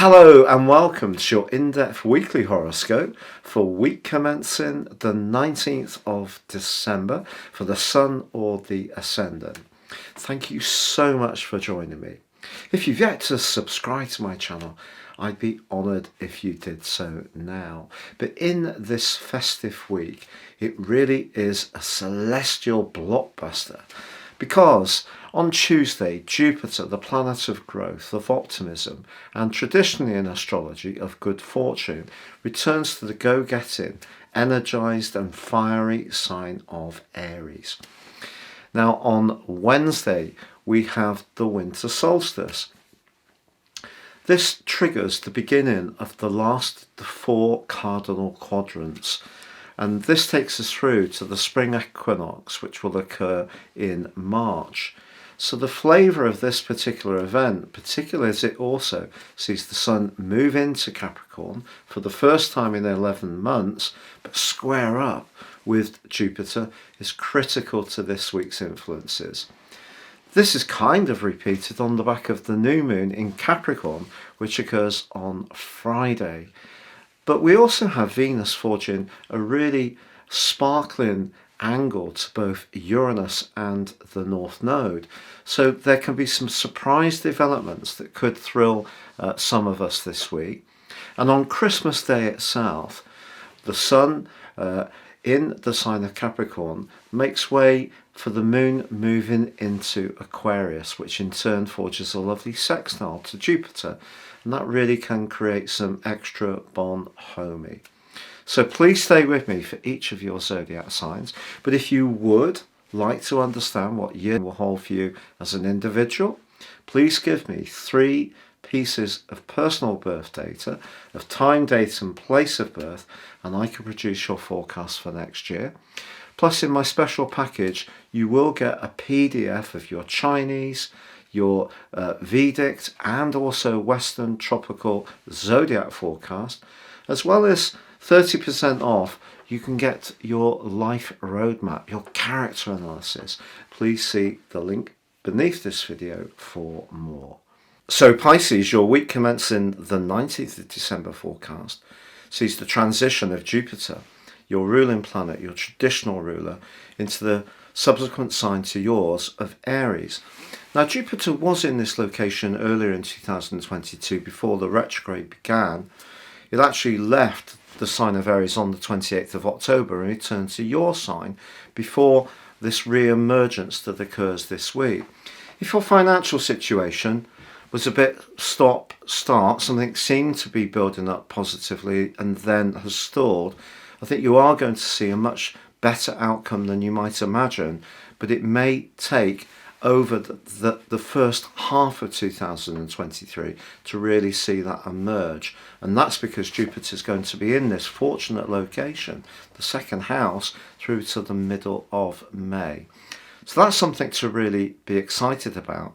Hello and welcome to your in-depth weekly horoscope for week commencing the 19th of December for the Sun or the Ascendant. Thank you so much for joining me. If you've yet to subscribe to my channel, I'd be honoured if you did so now. But in this festive week, it really is a celestial blockbuster because on Tuesday, Jupiter, the planet of growth, of optimism, and traditionally in astrology of good fortune, returns to the go-getting, energized and fiery sign of Aries. Now on Wednesday, we have the winter solstice. This triggers the beginning of the last four cardinal quadrants, and this takes us through to the spring equinox, which will occur in March. So the flavour of this particular event, particularly as it also sees the Sun move into Capricorn for the first time in 11 months, but square up with Jupiter, is critical to this week's influences. This is kind of repeated on the back of the new moon in Capricorn, which occurs on Friday. But we also have Venus forging a really sparkling angle to both Uranus and the North Node. So there can be some surprise developments that could thrill some of us this week. And on Christmas Day itself, the Sun in the sign of Capricorn makes way for the moon moving into Aquarius, which in turn forges a lovely sextile to Jupiter, and that really can create some extra bonhomie. So please stay with me for each of your zodiac signs, but if you would like to understand what year will hold for you as an individual, please give me 3 pieces of personal birth data, of time, date and place of birth, and I can produce your forecast for next year. Plus in my special package you will get a PDF of your Chinese, your Vedic and also Western tropical zodiac forecast, as well as 30% off. You can get your life roadmap, your character analysis. Please see the link beneath this video for more. So Pisces, your week commencing the 19th of December forecast sees the transition of Jupiter, your ruling planet, your traditional ruler, into the subsequent sign to yours of Aries. Now Jupiter was in this location earlier in 2022 before the retrograde began. It actually left the sign of Aries on the 28th of October and returned to your sign before this re-emergence that occurs this week. If your financial situation was a bit stop-start, something seemed to be building up positively and then has stalled, I think you are going to see a much better outcome than you might imagine, but it may take over the first half of 2023 to really see that emerge. And that's because Jupiter is going to be in this fortunate location, the second house, through to the middle of May. So that's something to really be excited about.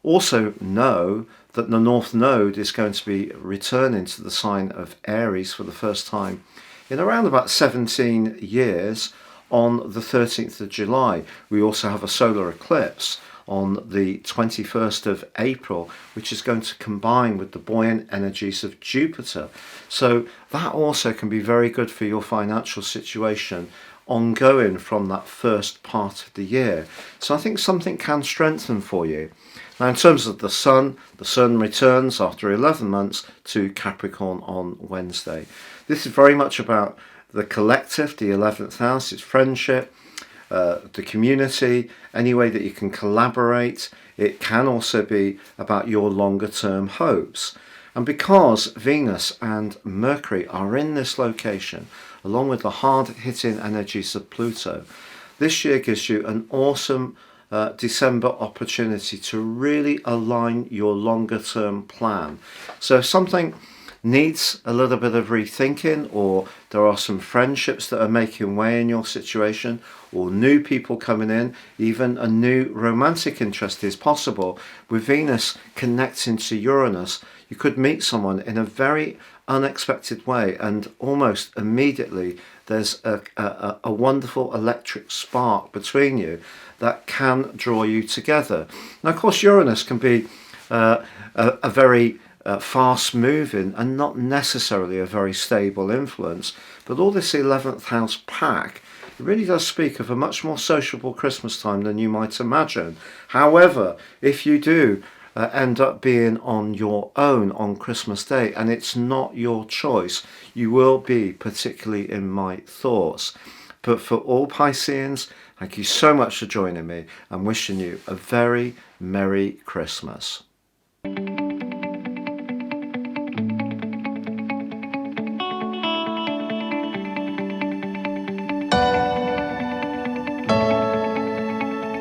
Also know that the North Node is going to be returning to the sign of Aries for the first time in around about 17 years on the 13th of July. We also have a solar eclipse on the 21st of April, which is going to combine with the buoyant energies of Jupiter. So that also can be very good for your financial situation ongoing from that first part of the year. So I think something can strengthen for you. Now in terms of the Sun returns after 11 months to Capricorn on Wednesday. This is very much about the collective, the 11th house, it's friendship, the community, any way that you can collaborate. It can also be about your longer term hopes. And because Venus and Mercury are in this location, along with the hard-hitting energies of Pluto, this year gives you an awesome December opportunity to really align your longer term plan. So if something needs a little bit of rethinking, or there are some friendships that are making way in your situation, or new people coming in, even a new romantic interest is possible. With Venus connecting to Uranus, you could meet someone in a very unexpected way, and almost immediately there's a wonderful electric spark between you that can draw you together. Now of course Uranus can be a very fast moving and not necessarily a very stable influence. But all this 11th house pack, it really does speak of a much more sociable Christmas time than you might imagine. However, if you do end up being on your own on Christmas Day and it's not your choice, you will be particularly in my thoughts. But for all Pisceans, thank you so much for joining me and wishing you a very Merry Christmas.